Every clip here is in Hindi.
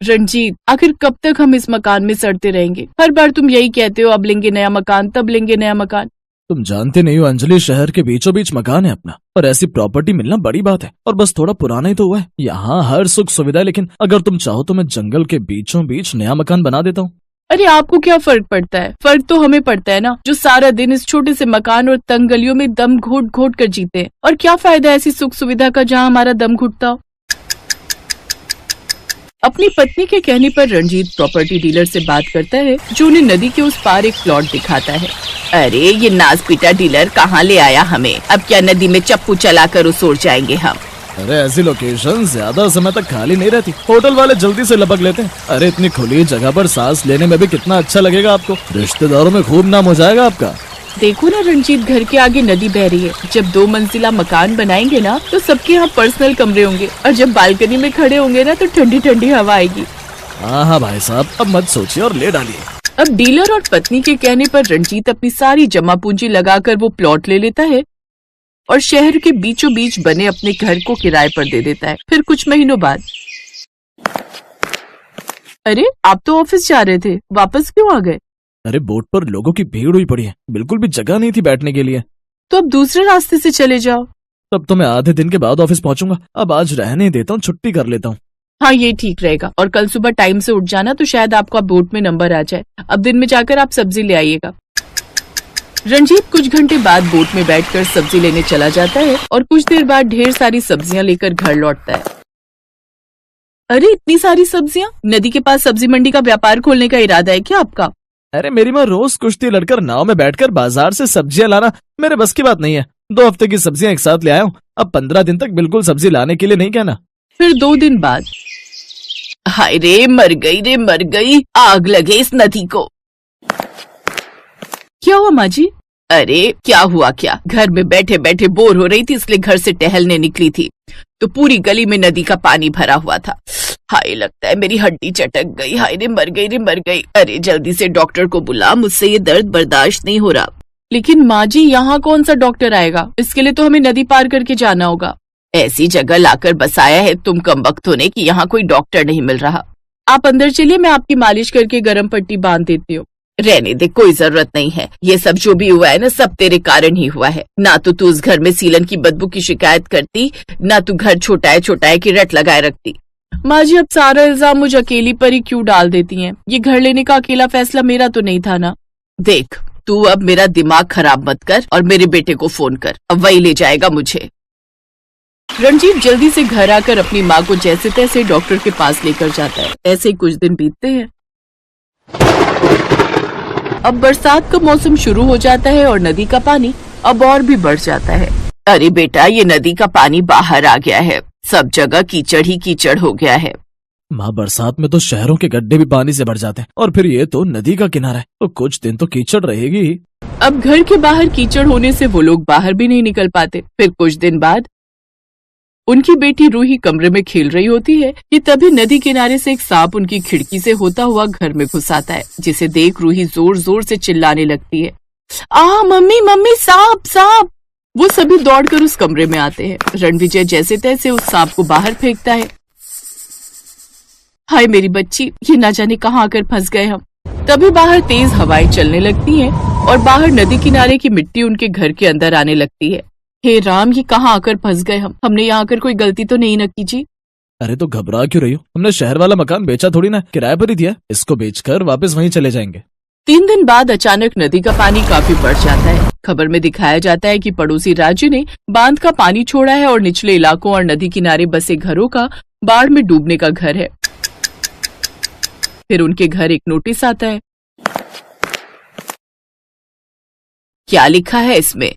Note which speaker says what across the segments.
Speaker 1: रंजीत, आखिर कब तक हम इस मकान में सड़ते रहेंगे? हर बार तुम यही कहते हो, अब लेंगे नया मकान, तब लेंगे नया मकान।
Speaker 2: तुम जानते नहीं हो अंजलि, शहर के बीचों बीच मकान है अपना, और ऐसी प्रॉपर्टी मिलना बड़ी बात है। और बस थोड़ा पुराना ही तो हुआ है। यहाँ हर सुख सुविधा है, लेकिन अगर तुम चाहो तो मैं जंगल के बीचों बीच नया मकान बना देता हूँ।
Speaker 1: अरे आपको क्या फर्क पड़ता है? फर्क तो हमें पड़ता है ना, जो सारा दिन इस छोटे से मकान और तंग गलियों में दम घोट घोट कर जीते हैं। और क्या फायदा ऐसी सुख सुविधा का जहाँ हमारा दम घुटता हो। अपनी पत्नी के कहने पर रणजीत प्रॉपर्टी डीलर से बात करता है, जो उन्हें नदी के उस पार एक प्लॉट दिखाता है।
Speaker 3: अरे ये नाज पीटा डीलर कहाँ ले आया हमें? अब क्या नदी में चप्पू चलाकर उसोर जाएंगे हम?
Speaker 2: अरे ऐसी लोकेशन ज्यादा समय तक खाली नहीं रहती, होटल वाले जल्दी से लपक लेते हैं। अरे इतनी खुली जगह पर सांस लेने में भी कितना अच्छा लगेगा आपको, रिश्तेदारों में खूब नाम हो जाएगा आपका।
Speaker 1: देखो ना रंजीत, घर के आगे नदी बह रही है। जब 2 मंजिला मकान बनाएंगे ना तो सबके यहाँ पर्सनल कमरे होंगे, और जब बालकनी में खड़े होंगे ना तो ठंडी ठंडी हवा आएगी।
Speaker 2: हाँ भाई साहब, अब मत सोचिए और ले डालिए।
Speaker 1: अब डीलर और पत्नी के कहने पर रंजीत अपनी सारी जमा पूंजी लगाकर वो प्लॉट ले लेता है और शहर के बीचों बीच बने अपने घर को किराए पर दे देता है। फिर कुछ महीनों बाद, अरे आप तो ऑफिस जा रहे थे, वापस क्यों आ गए?
Speaker 2: अरे बोट पर लोगों की भीड़ हुई पड़ी है, बिल्कुल भी जगह नहीं थी बैठने के लिए।
Speaker 1: तो अब दूसरे रास्ते से चले जाओ।
Speaker 2: तब तो मैं आधे दिन के बाद ऑफिस पहुंचूंगा, अब आज रहने देता हूँ, छुट्टी कर लेता हूँ।
Speaker 1: हाँ ये ठीक रहेगा, और कल सुबह टाइम से उठ जाना तो शायद आपका बोट में नंबर आ जाए। अब दिन में जाकर आप सब्जी ले आइएगा। रंजीत कुछ घंटे बाद बोट में बैठकर सब्जी लेने चला जाता है और कुछ देर बाद ढेर सारी सब्जियां लेकर घर लौटता है। अरे इतनी सारी सब्जियां? नदी के पास सब्जी मंडी का व्यापार खोलने का इरादा है क्या आपका?
Speaker 2: अरे मेरी माँ रोज कुश्ती लड़कर नाव में बैठकर बाजार से सब्जियां लाना मेरे बस की बात नहीं है। 2 हफ्ते की सब्जियां एक साथ ले आया हूँ, अब 15 दिन तक बिल्कुल सब्जी लाने के लिए नहीं कहना।
Speaker 1: फिर 2 दिन बाद,
Speaker 3: हाय रे मर गई, आग लगे इस नदी को।
Speaker 1: क्या हुआ माँ जी?
Speaker 3: अरे क्या हुआ क्या, घर में बैठे बैठे बोर हो रही थी, इसलिए घर से टहलने निकली थी तो पूरी गली में नदी का पानी भरा हुआ था। हाय लगता है मेरी हड्डी चटक गई। हाय रे मर गई। अरे जल्दी से डॉक्टर को बुला, मुझसे ये दर्द बर्दाश्त नहीं हो रहा।
Speaker 1: लेकिन माँ जी यहाँ कौन सा डॉक्टर आएगा? इसके लिए तो हमें नदी पार करके जाना होगा।
Speaker 3: ऐसी जगह लाकर बसाया है तुम कमबख्त होने की यहाँ कोई डॉक्टर नहीं मिल रहा।
Speaker 1: आप अंदर चलिए, मैं आपकी मालिश करके गर्म पट्टी बांध देती हूँ।
Speaker 3: रहने दे, कोई जरूरत नहीं है। ये सब जो भी हुआ है ना, सब तेरे कारण ही हुआ है। ना तो तू उस घर में सीलन की बदबू की शिकायत करती, ना तू घर छोटाए की रट लगाए रखती।
Speaker 1: माँ जी अब सारा इल्जाम मुझ अकेली पर ही क्यों डाल देती हैं? ये घर लेने का अकेला फैसला मेरा तो नहीं था ना।
Speaker 3: देख तू अब मेरा दिमाग खराब मत कर और मेरे बेटे को फोन कर, अब वही ले जाएगा मुझे।
Speaker 1: रणजीत जल्दी से घर आकर अपनी माँ को जैसे तैसे डॉक्टर के पास लेकर जाता है। ऐसे ही कुछ दिन बीतते हैं। अब बरसात का मौसम शुरू हो जाता है और नदी का पानी अब और भी बढ़ जाता है।
Speaker 3: अरे बेटा, ये नदी का पानी बाहर आ गया है, सब जगह कीचड़ ही कीचड़ हो गया है।
Speaker 2: माँ बरसात में तो शहरों के गड्ढे भी पानी से भर जाते हैं, और फिर ये तो नदी का किनारा है, तो कुछ दिन तो कीचड़ रहेगी ही।
Speaker 1: अब घर के बाहर कीचड़ होने से वो लोग बाहर भी नहीं निकल पाते। फिर कुछ दिन बाद उनकी बेटी रूही कमरे में खेल रही होती है कि तभी नदी किनारे से एक सांप उनकी खिड़की से होता हुआ घर में घुस आता है, जिसे देख रूही जोर जोर से चिल्लाने लगती है, आ मम्मी सांप सांप। वो सभी दौड़कर उस कमरे में आते हैं। रणविजय जैसे तैसे उस सांप को बाहर फेंकता है। हाय मेरी बच्ची, ये ना जाने कहाँ आकर फंस गए हम। तभी बाहर तेज हवाएं चलने लगती हैं और बाहर नदी किनारे की मिट्टी उनके घर के अंदर आने लगती है। हे राम, ये कहाँ आकर फंस गए हम? हमने यहाँ आकर कोई गलती तो नहीं न की जी?
Speaker 2: अरे तो घबरा क्यों रही हो? हमने शहर वाला मकान बेचा थोड़ी ना, किराए पर ही दिया। इसको बेचकर वापस वहीं चले जाएंगे।
Speaker 1: 3 दिन बाद अचानक नदी का पानी काफी बढ़ जाता है। खबर में दिखाया जाता है कि पड़ोसी राज्य ने बांध का पानी छोड़ा है और निचले इलाकों और नदी किनारे बसे घरों का बाढ़ में डूबने का घर है। फिर उनके घर एक नोटिस आता है।
Speaker 3: क्या लिखा है इसमें?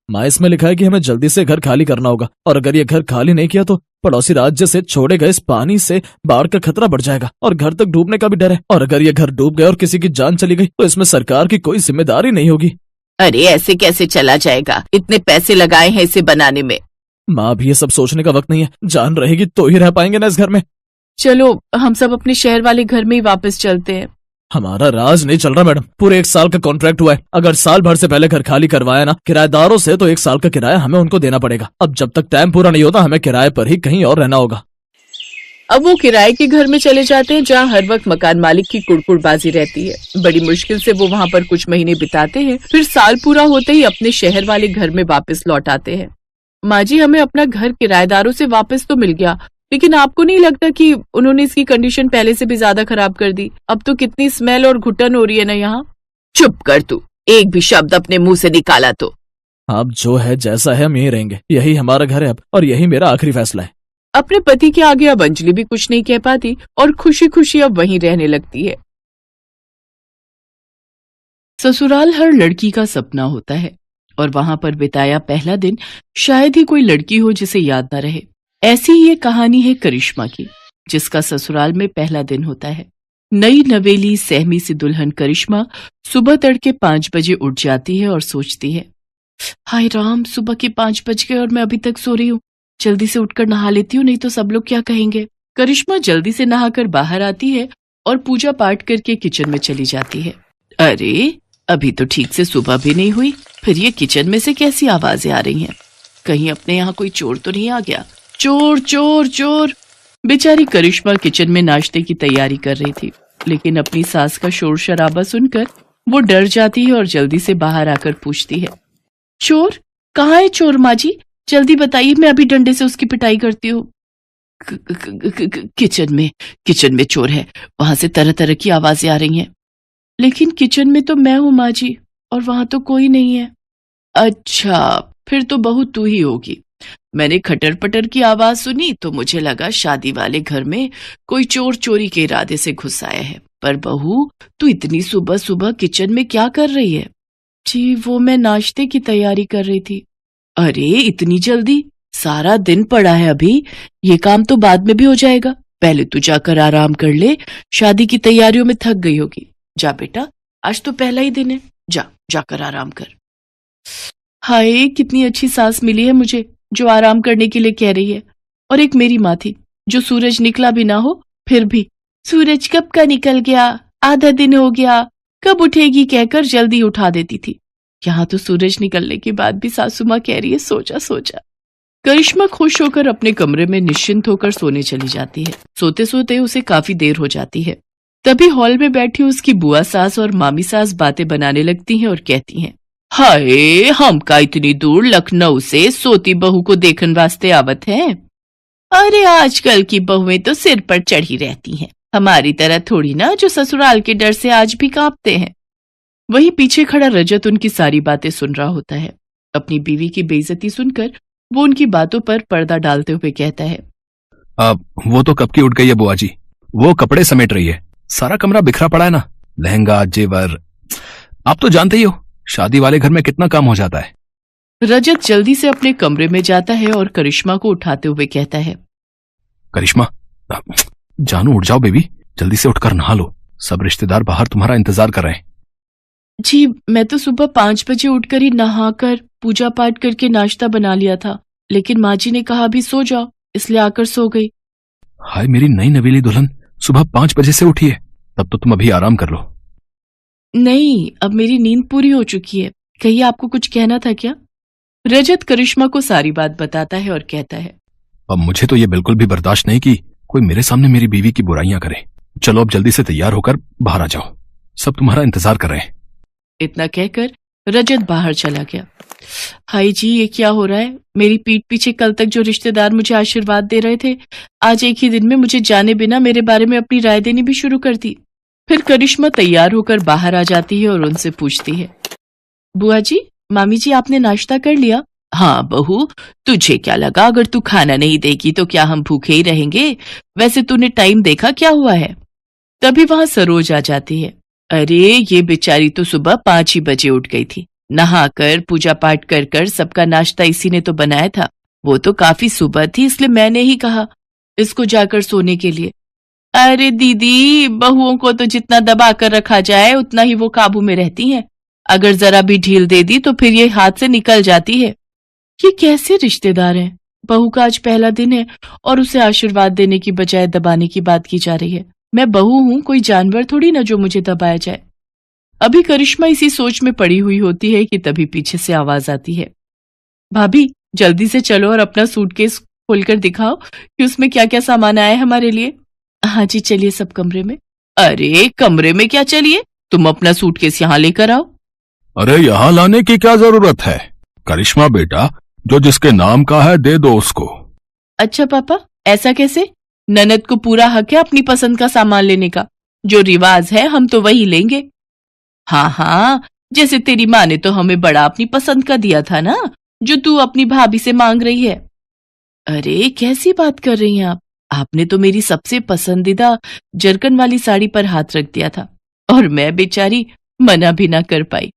Speaker 2: माँ इसमें लिखा है कि हमें जल्दी से घर खाली करना होगा, और अगर ये घर खाली नहीं किया तो पड़ोसी राज्य से छोड़े गए इस पानी से बाढ़ का खतरा बढ़ जाएगा और घर तक डूबने का भी डर है। और अगर ये घर डूब गया और किसी की जान चली गई तो इसमें सरकार की कोई जिम्मेदारी नहीं होगी।
Speaker 3: अरे ऐसे कैसे चला जाएगा? इतने पैसे लगाए हैं इसे बनाने में।
Speaker 2: माँ अभी ये सब सोचने का वक्त नहीं है, जान रहेगी तो ही रह पाएंगे ना इस घर में।
Speaker 1: चलो हम सब अपने शहर वाले घर में ही वापस चलते हैं।
Speaker 2: हमारा राज नहीं चल रहा मैडम, पूरे 1 साल का कॉन्ट्रैक्ट हुआ है। अगर साल भर से पहले घर खाली करवाया ना किराएदारों से तो 1 साल का किराया हमें उनको देना पड़ेगा। अब जब तक टाइम पूरा नहीं होता हमें किराए पर ही कहीं और रहना होगा।
Speaker 1: अब वो किराए के घर में चले जाते हैं जहाँ हर वक्त मकान मालिक की कुड़कुड़बाजी रहती है। बड़ी मुश्किल से वो वहाँ पर कुछ महीने बिताते हैं, फिर साल पूरा होते ही अपने शहर वाले घर में वापस लौट आते हैं। माँ जी, हमें अपना घर किराएदारों से वापस तो मिल गया, लेकिन आपको नहीं लगता कि उन्होंने इसकी कंडीशन पहले से भी ज्यादा खराब कर दी? अब तो कितनी स्मेल और घुटन हो रही है ना यहाँ।
Speaker 3: चुप कर तू, एक भी शब्द अपने मुंह से निकाला तो।
Speaker 2: अब जो है जैसा है हम यही रहेंगे, यही हमारा घर है अब, और यही मेरा आखिरी फैसला है।
Speaker 1: अपने पति के आगे अब अंजलि भी कुछ नहीं कह पाती और खुशी खुशी अब वहीं रहने लगती है। ससुराल हर लड़की का सपना होता है और वहां पर बिताया पहला दिन शायद ही कोई लड़की हो जिसे याद न रहे। ऐसी ही ये कहानी है करिश्मा की, जिसका ससुराल में पहला दिन होता है। नई नवेली सहमी सी दुल्हन करिश्मा सुबह तड़के 5 बजे उठ जाती है और सोचती है, हाय राम, सुबह के 5 बज गए और मैं अभी तक सो रही हूँ। जल्दी से उठकर नहा लेती हूँ, नहीं तो सब लोग क्या कहेंगे। करिश्मा जल्दी से नहाकर बाहर आती है और पूजा पाठ करके किचन में चली जाती है। अरे, अभी तो ठीक से सुबह भी नहीं हुई, फिर ये किचन में से कैसी आवाजें आ रही हैं? कहीं अपने यहाँ कोई चोर तो नहीं आ गया? चोर चोर चोर। बेचारी करिश्मा किचन में नाश्ते की तैयारी कर रही थी, लेकिन अपनी सास का शोर शराबा सुनकर वो डर जाती है और जल्दी से बाहर आकर पूछती है, चोर? कहाँ है चोर माँ जी? जल्दी बताइए, मैं अभी डंडे से उसकी पिटाई करती हूँ। किचन में चोर है, वहां से तरह तरह की आवाजें आ रही हैं। लेकिन किचन में तो मैं हूँ माँ जी, और वहां तो कोई नहीं है। अच्छा, फिर तो बहू तू ही होगी। मैंने खटर पटर की आवाज सुनी तो मुझे लगा शादी वाले घर में कोई चोर चोरी के इरादे से घुस आया है। पर बहू, तू इतनी सुबह सुबह किचन में क्या कर रही है? जी, वो मैं नाश्ते की तैयारी कर रही थी। अरे, इतनी जल्दी? सारा दिन पड़ा है अभी, ये काम तो बाद में भी हो जाएगा। पहले तू जाकर आराम कर ले, शादी की तैयारियों में थक गई होगी। जा बेटा, आज तो पहला ही दिन है, जाकर आराम कर। हाय, कितनी अच्छी सास मिली है मुझे, जो आराम करने के लिए कह रही है। और एक मेरी माँ थी, जो सूरज निकला भी ना हो फिर भी, सूरज कब का निकल गया, आधा दिन हो गया, कब उठेगी कहकर जल्दी उठा देती थी। यहाँ तो सूरज निकलने के बाद भी सासू माँ कह रही है, सो जा। करिश्मा खुश होकर अपने कमरे में निश्चिंत होकर सोने चली जाती है। सोते सोते उसे काफी देर हो जाती है। तभी हॉल में बैठी उसकी बुआ सास और मामी सास बातें बनाने लगती हैं और कहती हैं, हाय, हम का इतनी दूर लखनऊ से सोती बहू को देखने वास्ते आवत है। अरे, आजकल की बहुएं तो सिर पर चढ़ी रहती हैं, हमारी तरह थोड़ी ना, जो ससुराल के डर से आज भी कांपते हैं। वहीं पीछे खड़ा रजत उनकी सारी बातें सुन रहा होता है। अपनी बीवी की बेइज्जती सुनकर वो उनकी बातों पर पर्दा डालते हुए कहता है,
Speaker 4: वो तो कब की उठ गई है बुआ जी, वो कपड़े समेट रही है, सारा कमरा बिखरा पड़ा है ना, लहंगा जेवर, आप तो जानते ही हो शादी वाले घर में कितना काम हो जाता है।
Speaker 1: रजत जल्दी से अपने कमरे में जाता है और करिश्मा को उठाते हुए कहता है,
Speaker 4: करिश्मा, जानू उठ जाओ बेबी, जल्दी से उठकर नहा लो, सब रिश्तेदार बाहर तुम्हारा इंतजार कर रहे हैं।
Speaker 1: जी, मैं तो सुबह 5 बजे उठकर ही नहाकर पूजा पाठ करके नाश्ता बना लिया था, लेकिन माँ जी ने कहा अभी सो जाओ, इसलिए आकर सो गई।
Speaker 4: हाय मेरी नई नवेली दुल्हन, सुबह 5 बजे से उठी है, तब तो तुम अभी आराम कर लो।
Speaker 1: नहीं, अब मेरी नींद पूरी हो चुकी है, कहिए आपको कुछ कहना था क्या? रजत करिश्मा को सारी बात बताता है और कहता है,
Speaker 4: अब मुझे तो ये बिल्कुल भी बर्दाश्त नहीं कि कोई मेरे सामने मेरी बीवी की बुराइयां करे। चलो अब जल्दी से तैयार होकर बाहर आ जाओ, सब तुम्हारा इंतजार कर रहे हैं।
Speaker 1: इतना कहकर रजत बाहर चला गया। हाय जी, ये क्या हो रहा है? मेरी पीठ पीछे कल तक जो रिश्तेदार मुझे आशीर्वाद दे रहे थे, आज एक ही दिन में मुझे जाने बिना मेरे बारे में अपनी राय देनी भी शुरू कर दी। फिर करिश्मा तैयार होकर बाहर आ जाती है और उनसे पूछती है, बुआ जी, मामी जी, आपने नाश्ता कर लिया? हाँ बहू, तुझे क्या लगा अगर तू खाना नहीं देगी तो क्या हम भूखे ही रहेंगे? वैसे तूने टाइम देखा क्या हुआ है? तभी वहां सरोज आ जाती है। अरे, ये बेचारी तो सुबह 5 ही बजे उठ गई थी, नहाकर पूजा पाठ कर कर सबका नाश्ता इसी ने तो बनाया था। वो तो काफी सुबह थी, इसलिए मैंने ही कहा इसको जाकर सोने के लिए। अरे दीदी, बहुओं को तो जितना दबा कर रखा जाए उतना ही वो काबू में रहती हैं। अगर जरा भी ढील दे दी तो फिर ये हाथ से निकल जाती है। ये कैसे रिश्तेदार हैं? बहू का आज पहला दिन है और उसे आशीर्वाद देने की बजाय दबाने की बात की जा रही है। मैं बहू हूं, कोई जानवर थोड़ी ना जो मुझे दबाया जाए। अभी करिश्मा इसी सोच में पड़ी हुई होती है कि तभी पीछे से आवाज आती है, भाभी जल्दी से चलो और अपना सूटकेस खोलकर दिखाओ कि उसमें क्या क्या सामान आया है हमारे लिए। हाँ जी, चलिए सब कमरे में। अरे कमरे में क्या चलिए, तुम अपना सूटकेस यहाँ लेकर आओ।
Speaker 4: अरे यहाँ लाने की क्या जरूरत है? करिश्मा बेटा, जो जिसके नाम का है दे दो उसको।
Speaker 1: अच्छा पापा, ऐसा कैसे? ननद को पूरा हक है अपनी पसंद का सामान लेने का। जो रिवाज है हम तो वही लेंगे। हाँ हाँ, जैसे तेरी माँ ने तो हमें बड़ा अपनी पसंद का दिया था ना, जो तू अपनी भाभी से मांग रही है। अरे कैसी बात कर रही हैं आप? आपने तो मेरी सबसे पसंदीदा जरकन वाली साड़ी पर हाथ रख दिया था और मैं बेचारी मना भी ना कर पाई।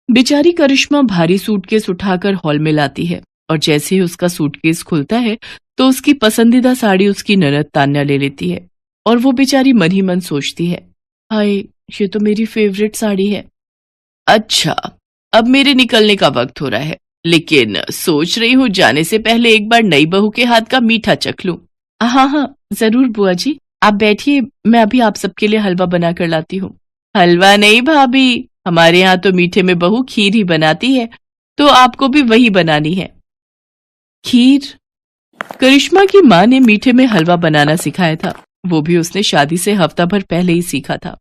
Speaker 1: बेचारी करिश्मा भारी सूटकेस उठाकर हॉल में लाती है और जैसे ही उसका सूटकेस खुलता है तो उसकी पसंदीदा साड़ी उसकी ननद तान्या ले लेती है और वो बेचारी मन ही मन सोचती है, हाय ये तो मेरी फेवरेट साड़ी है। अच्छा, अब मेरे निकलने का वक्त हो रहा है, लेकिन सोच रही हूँ जाने से पहले एक बार नई बहू के हाथ का मीठा चख लूं। हाँ हाँ जरूर बुआ जी, आप बैठिए, मैं अभी आप सबके लिए हलवा बना कर लाती हूँ। हलवा नहीं भाभी, हमारे यहाँ तो मीठे में बहू खीर ही बनाती है, तो आपको भी वही बनानी है। खीर? करिश्मा की माँ ने मीठे में हलवा बनाना सिखाया था, वो भी उसने शादी से हफ्ता भर पहले ही सीखा था।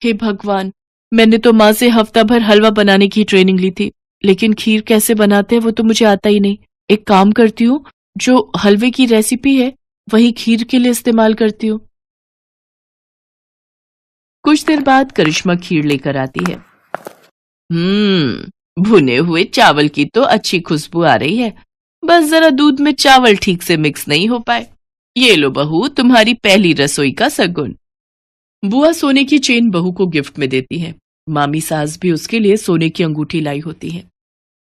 Speaker 1: हे भगवान, मैंने तो माँ से हफ्ता भर हलवा बनाने की ट्रेनिंग ली थी, लेकिन खीर कैसे बनाते हैं वो तो मुझे आता ही नहीं। एक काम करती हूँ, जो हलवे की रेसिपी है वही खीर के लिए इस्तेमाल करती हूँ। कुछ देर बाद करिश्मा खीर लेकर आती है। भुने हुए चावल की तो अच्छी खुशबू आ रही है, बस जरा दूध में चावल ठीक से मिक्स नहीं हो पाए। ये लो बहू, तुम्हारी पहली रसोई का सगुन। बुआ सोने की चेन बहू को गिफ्ट में देती है। मामी सास भी उसके लिए सोने की अंगूठी लाई होती है।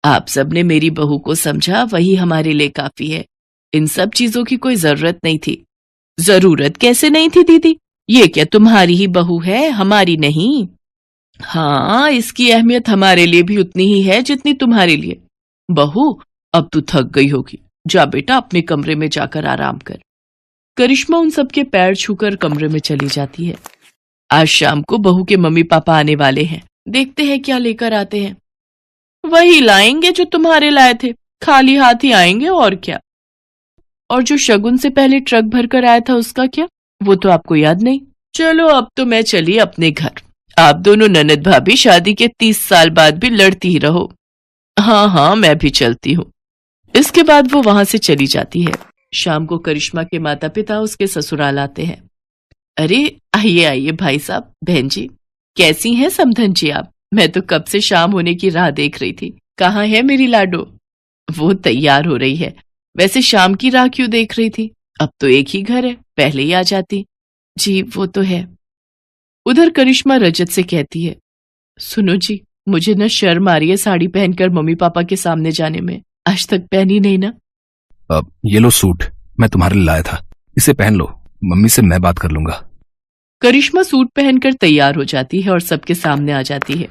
Speaker 1: आप सबने मेरी बहू को समझा, वही हमारे लिए काफी है। इन सब चीजों की कोई जरूरत नहीं थी। जरूरत कैसे नहीं थी दीदी? ये क्या तुम्हारी ही बहू है, हमारी नहीं? हाँ, इसकी अहमियत हमारे लिए भी उतनी ही है जितनी तुम्हारे लिए। बहू, अब तू थक गई होगी, जा बेटा अपने कमरे में जाकर आराम कर। करिश्मा उन सबके पैर छूकर कमरे में चली जाती है। आज शाम को बहू के मम्मी पापा आने वाले हैं, देखते हैं क्या लेकर आते हैं। वही लाएंगे जो तुम्हारे लाए थे, खाली हाथ ही आएंगे और क्या। और जो शगुन से पहले ट्रक भर कर आया था उसका क्या, वो तो आपको याद नहीं। चलो अब तो मैं चली अपने घर। आप दोनों ननद भाभी शादी के 30 साल बाद भी लड़ती ही रहो। हाँ हाँ, मैं भी चलती हूँ। इसके बाद वो वहां से चली जाती है। शाम को करिश्मा के माता पिता उसके ससुराल आते हैं। अरे आइए आइए भाई साहब, बहन जी, कैसी हैं समधन जी आप? मैं तो कब से शाम होने की राह देख रही थी। कहाँ है मेरी लाडो? वो तैयार हो रही है। वैसे शाम की राह क्यों देख रही थी? अब तो एक ही घर है, पहले ही आ जाती। जी वो तो है। उधर करिश्मा रजत से कहती है, सुनो जी, मुझे न शर्म आ रही है साड़ी पहनकर मम्मी पापा के सामने जाने में। आज तक पहनी नहीं ना।
Speaker 4: अब ये लो सूट, मैं तुम्हारे लिए लाया था, इसे पहन लो, मम्मी से मैं बात कर लूंगा।
Speaker 1: करिश्मा सूट पहनकर तैयार हो जाती है और सबके सामने आ जाती है।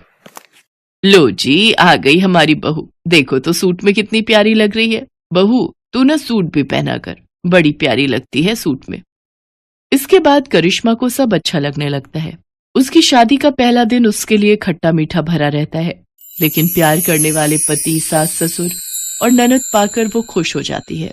Speaker 1: लो जी, आ गई हमारी बहू। देखो तो सूट में कितनी प्यारी लग रही है। बहू, तू ना सूट भी पहना कर, बड़ी प्यारी लगती है सूट में। इसके बाद करिश्मा को सब अच्छा लगने लगता है। उसकी शादी का पहला दिन उसके लिए खट्टा मीठा भरा रहता है, लेकिन प्यार करने वाले पति, सास, ससुर और ननद पाकर वो खुश हो जाती है।